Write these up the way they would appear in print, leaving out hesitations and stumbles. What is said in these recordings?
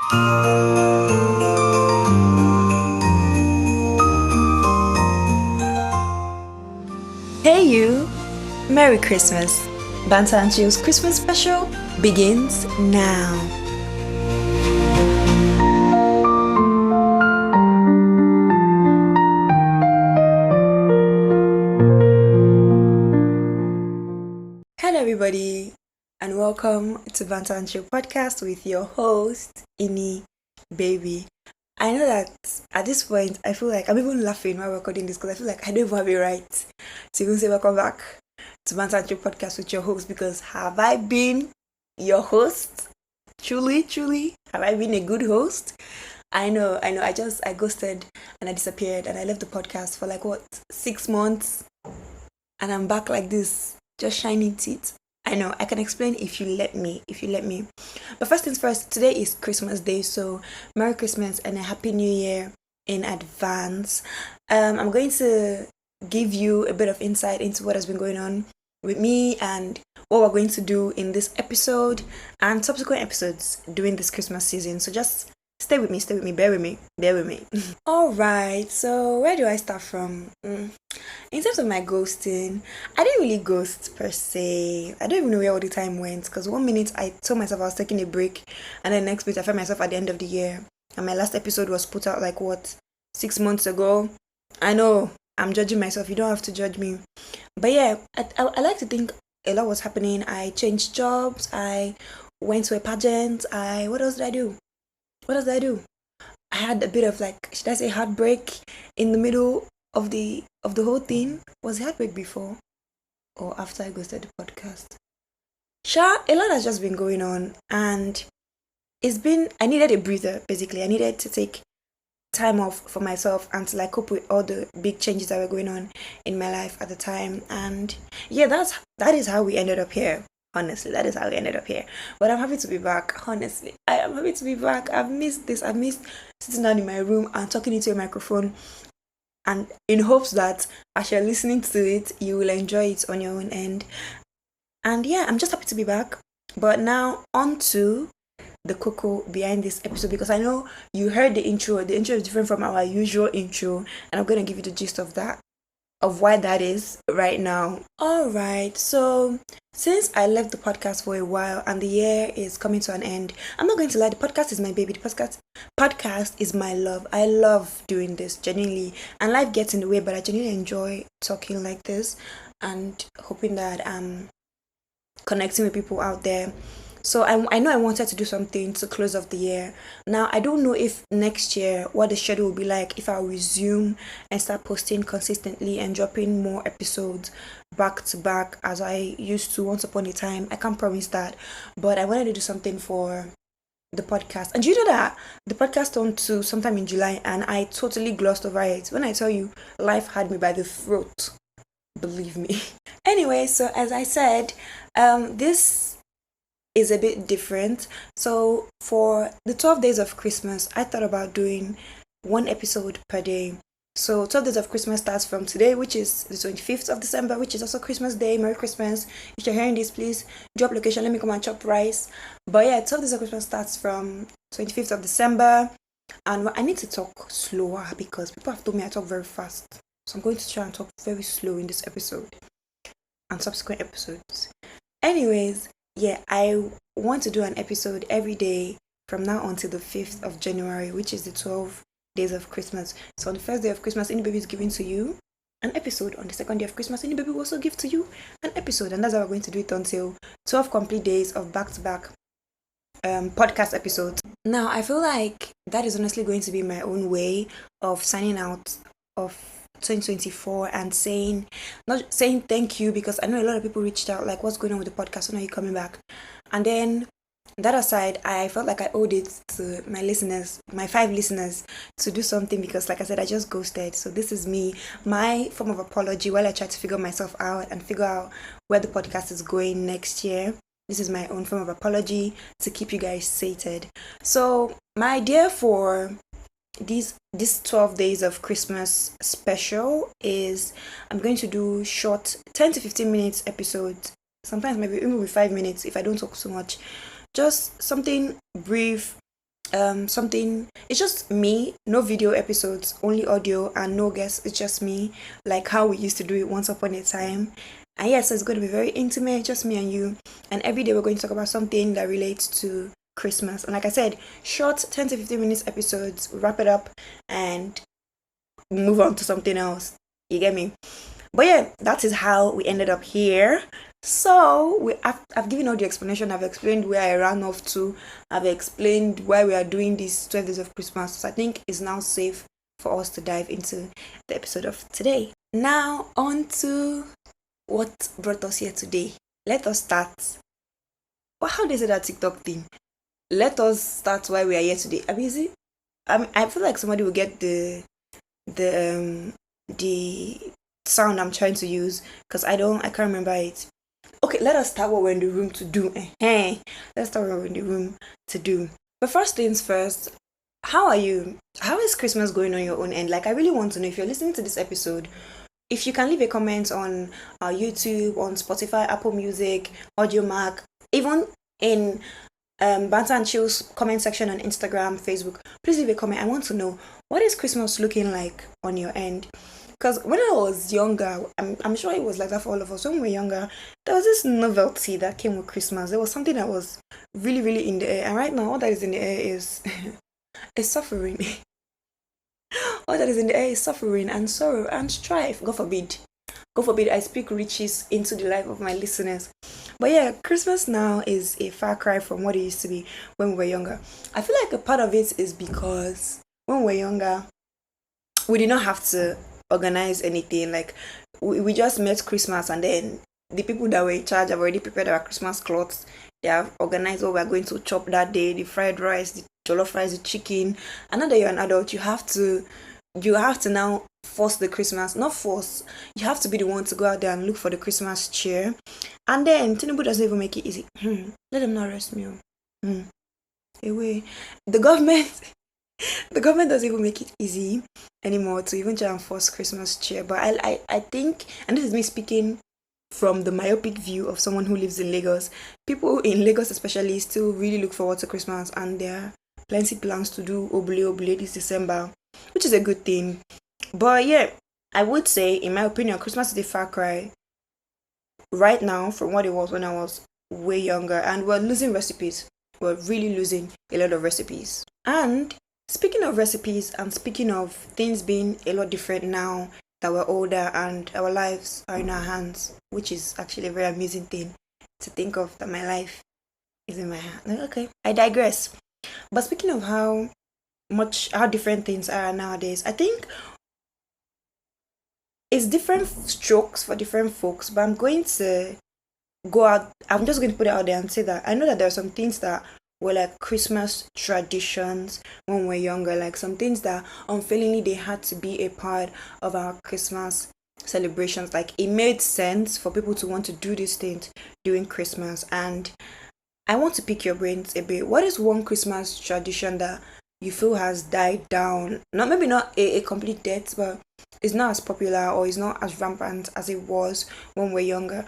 Hey you! Merry Christmas! Banter and Chill's Christmas special begins now. Hello everybody and welcome to Banter and Chill podcast with your host, Ini Baby. I know that at this point I feel like I'm even laughing while recording this because I feel like I don't even have it right to even say welcome back to Banter and Chill podcast with your host, because have I been your host? Truly, have I been a good host? I know, I ghosted and I disappeared and I left the podcast for 6 months and I'm back like this, just shining teeth. I know, I can explain if you let me. But first things first, today is Christmas Day, so Merry Christmas and a Happy New Year in advance. I'm going to give you a bit of insight into what has been going on with me and what we're going to do in this episode and subsequent episodes during this Christmas season. So just stay with me, bear with me. Alright, so where do I start from? In terms of my ghosting, I didn't really ghost per se. I don't even know where all the time went, because one minute I told myself I was taking a break and then next minute I found myself at the end of the year and my last episode was put out 6 months ago. I know, I'm judging myself, you don't have to judge me. But yeah, I like to think a lot was happening. I changed jobs, I went to a pageant, what else did I do? I had a bit of should I say heartbreak in the middle of the whole thing. Was it heartbreak before or after I ghosted the podcast? A lot has just been going on and I needed a breather basically. I needed to take time off for myself and to cope with all the big changes that were going on in my life at the time. And yeah, that is how we ended up here. Honestly, that is how we ended up here. But I'm happy to be back. Honestly, I am happy to be back. I've missed this. I've missed sitting down in my room and talking into a microphone, and in hopes that as you're listening to it, you will enjoy it on your own end. And yeah, I'm just happy to be back. But now on to the cocoa behind this episode, because I know you heard the intro. The intro is different from our usual intro, and I'm going to give you the gist of that, of why that is right now. Alright, so since I left the podcast for a while and the year is coming to an end, I'm not going to lie, the podcast is my baby. The podcast is my love. I love doing this genuinely, and life gets in the way, but I genuinely enjoy talking like this and hoping that I'm connecting with people out there. So I know I wanted to do something to close off the year. Now, I don't know if next year what the schedule will be like, if I'll resume and start posting consistently and dropping more episodes back to back as I used to once upon a time. I can't promise that, but I wanted to do something for the podcast. And you know that the podcast on to sometime in July and I totally glossed over it. When I tell you, life had me by the throat. Believe me. Anyway, so as I said, this is a bit different. So for the 12 days of Christmas, I thought about doing one episode per day. So 12 days of Christmas starts from today, which is the 25th of December, which is also Christmas Day. Merry Christmas. If you're hearing this, please drop location, let me come and chop rice. But yeah, 12 days of Christmas starts from 25th of December. And I need to talk slower because people have told me I talk very fast. So I'm going to try and talk very slow in this episode and subsequent episodes. Anyways, yeah, I want to do an episode every day from now until the 5th of January, which is the 12 days of Christmas. So on the first day of Christmas, any baby is giving to you an episode. On the second day of Christmas, any baby will also give to you an episode. And that's how we're going to do it until 12 complete days of back-to-back podcast episodes. Now, I feel like that is honestly going to be my own way of signing out of 2024 and not saying thank you, because I know a lot of people reached out what's going on with the podcast, when are you coming back? And then that aside, I felt like I owed it to my listeners, my 5 listeners, to do something, because like I said, I just ghosted. So this is me, my form of apology while I try to figure myself out and figure out where the podcast is going next year. This is my own form of apology to keep you guys sated. So my idea for this 12 days of Christmas special is I'm going to do short 10 to 15 minutes episodes, sometimes maybe even with 5 minutes if I don't talk so much, just something brief something. It's just me, no video episodes, only audio and no guests. It's just me, like how we used to do it once upon a time. And yes, it's going to be very intimate, just me and you. And every day we're going to talk about something that relates to Christmas. And like I said, short 10 to 15 minutes episodes, wrap it up and move on to something else. You get me? But yeah, that is how we ended up here. So I've given all the explanation. I've explained where I ran off to. I've explained why we are doing these 12 days of Christmas. So I think it's now safe for us to dive into the episode of today. Now on to what brought us here today. Let us start. Well, how they say that TikTok thing? Let us start why we are here today. I feel like somebody will get the sound I'm trying to use because I can't remember it. Okay, let us start what we're in the room to do. Let's start what we're in the room to do. But first things first, how are you? How is Christmas going on your own end? Like, I really want to know if you're listening to this episode. If you can leave a comment on YouTube, on Spotify, Apple Music, Audiomack, even in Banter and Chill's comment section on Instagram, Facebook, please leave a comment. I want to know, what is Christmas looking like on your end? Because when I was younger, I'm sure it was like that for all of us. When we were younger, there was this novelty that came with Christmas. There was something that was really, really in the air. And right now, all that is in the air is suffering. All that is in the air is suffering and sorrow and strife. God forbid. God forbid I speak riches into the life of my listeners. But yeah, Christmas now is a far cry from what it used to be when we were younger. I feel like a part of it is because when we were younger, we did not have to organize anything. Like, we just met Christmas, and then the people that were in charge have already prepared our Christmas clothes. They have organized what we're going to chop that day, the fried rice, the jollof rice, the chicken. And now that you're an adult, you have to now force the Christmas, not force, you have to be the one to go out there and look for the Christmas cheer. And then Tinubu doesn't even make it easy. Let them not arrest me. Away. The government the government doesn't even make it easy anymore to even try and force Christmas cheer. But I think, and this is me speaking from the myopic view of someone who lives in Lagos, people in Lagos especially still really look forward to Christmas, and there are plenty plans to do obule this December, which is a good thing. But yeah, I would say, in my opinion, Christmas is a far cry right now from what it was when I was way younger, and we're losing recipes. We're really losing a lot of recipes. And speaking of recipes and speaking of things being a lot different now that we're older and our lives are in our hands, which is actually a very amusing thing to think of, that my life is in my hand. Okay, I digress. But speaking of how different things are nowadays, I think it's different strokes for different folks, but I'm just going to put it out there and say that I know that there are some things that were like Christmas traditions when we were younger, like some things that unfailingly they had to be a part of our Christmas celebrations. Like, it made sense for people to want to do these things during Christmas. And I want to pick your brains a bit. What is one Christmas tradition that you feel has died down? Maybe not a complete death, but it's not as popular or it's not as rampant as it was when we were younger.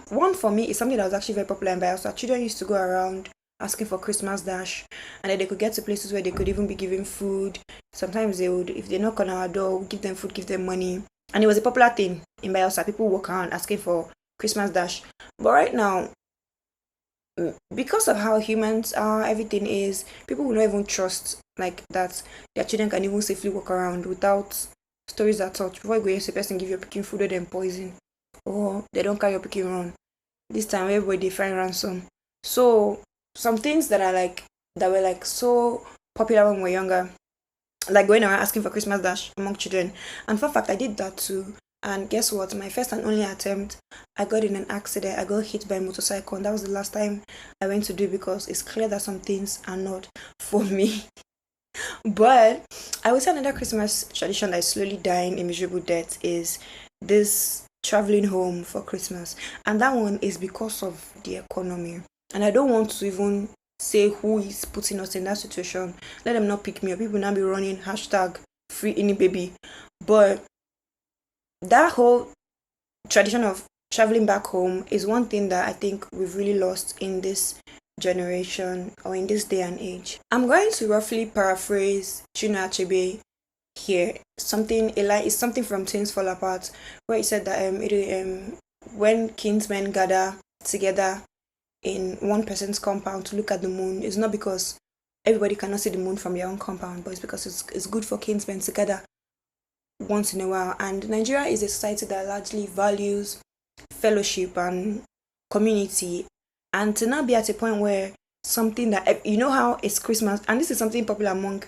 One for me is something that was actually very popular in Biafra. Children used to go around asking for Christmas dash, and then they could get to places where they could even be given food. Sometimes they would, if they knock on our door, give them food, give them money. And it was a popular thing in Biafra. People walk around asking for Christmas dash. But right now, because of how humans are, everything is, people will not even trust like that their children can even safely walk around without stories that touch. Before you go, yes, a person give your picking food or them poison, or they don't carry your picking run. This time everybody find ransom. So some things that were like so popular when we were younger, like going around asking for Christmas dash among children. And for fact, I did that too. And guess what? My first and only attempt, I got in an accident. I got hit by a motorcycle, and that was the last time I went to do it, because it's clear that some things are not for me. But I would say another Christmas tradition that is slowly dying a miserable death is this traveling home for Christmas. And that one is because of the economy. And I don't want to even say who is putting us in that situation. Let them not pick me up. People now be running hashtag free any baby. But that whole tradition of traveling back home is one thing that I think we've really lost in this generation or in this day and age. I'm going to roughly paraphrase Chinua Achebe here. Something a line is something from Things Fall Apart, where he said that when kinsmen gather together in one person's compound to look at the moon, it's not because everybody cannot see the moon from their own compound, but it's because it's good for kinsmen to gather once in a while. And Nigeria is a society that largely values fellowship and community, and to now be at a point where something that how it's Christmas, and this is something popular among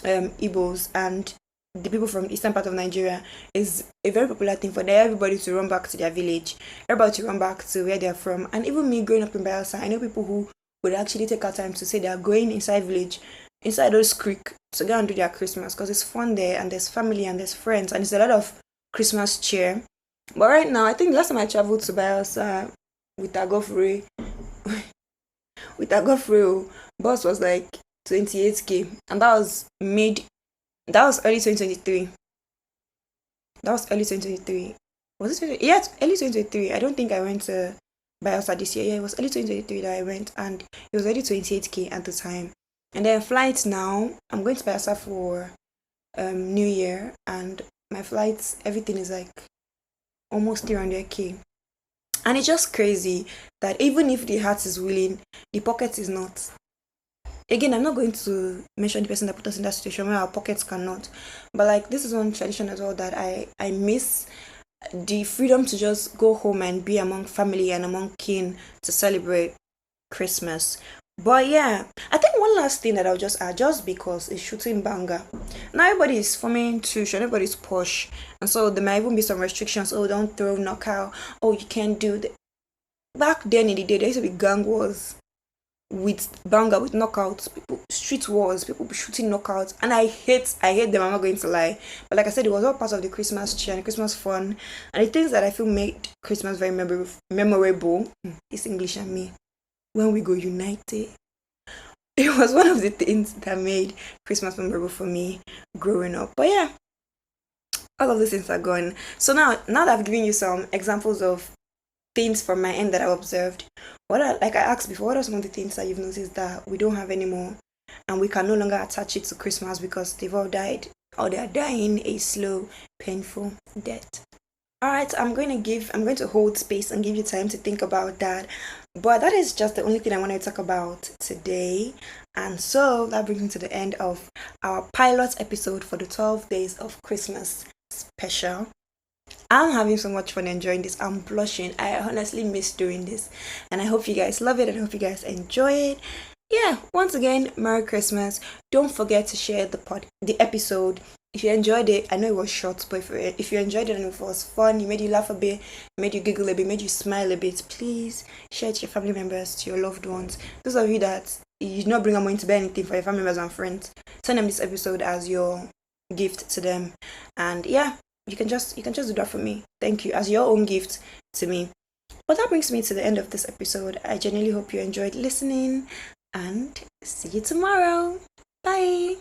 Igbos and the people from the eastern part of Nigeria, is a very popular thing for everybody to run back to their village, everybody to run back to where they're from. And even me growing up in Bayelsa, I know people who would actually take our time to say they are going inside village, inside those creek, to go and do their Christmas, because it's fun there and there's family and there's friends and it's a lot of Christmas cheer. But right now, I think last time I traveled to Bayelsa with Agofre, bus was like 28k, and that was early 2023. That was early 2023. Was it 20? Yeah, early 2023. I don't think I went to Bayelsa this year. Yeah, it was early 2023 that I went, and it was already 28k at the time. And then flights now, I'm going to Bayelsa for New Year, and my flights, everything is like almost 300k. And it's just crazy that even if the heart is willing, the pocket is not. Again, I'm not going to mention the person that put us in that situation where our pockets cannot. But like, this is one tradition as well that I miss, the freedom to just go home and be among family and among kin to celebrate Christmas. But yeah, I think one last thing that I'll just add, just because it's shooting banger. Now everybody is forming tuition, everybody's posh, and so there might even be some restrictions. Oh, don't throw knockout. Oh, you can't do that. Back then in the day, there used to be gang wars with banger, with knockouts, people, street wars, people shooting knockouts, and I hate them. I'm not going to lie, but like I said, it was all part of the Christmas cheer and Christmas fun, and the things that I feel made Christmas very memorable. It's English and me. When we go united, it was one of the things that made Christmas memorable for me growing up. But yeah, all of these things are gone. So now that I've given you some examples of things from my end that I've observed, like I asked before, what are some of the things that you've noticed that we don't have anymore, and we can no longer attach it to Christmas because they've all died, or they're dying a slow, painful death? Alright, I'm going to hold space and give you time to think about that. But that is just the only thing I want to talk about today. And so that brings me to the end of our pilot episode for the 12 days of Christmas special. I'm having so much fun enjoying this. I'm blushing. I honestly miss doing this. And I hope you guys love it, and I hope you guys enjoy it. Yeah, once again, Merry Christmas. Don't forget to share the episode. If you enjoyed it, I know it was short, but if you enjoyed it and it was fun, it made you laugh a bit, made you giggle a bit, made you smile a bit, please share it to your family members, to your loved ones. Those of you that you did not bring them into bed anything for your family members and friends, send them this episode as your gift to them. And yeah, you can just do that for me. Thank you, as your own gift to me. But that brings me to the end of this episode. I genuinely hope you enjoyed listening, and see you tomorrow. Bye.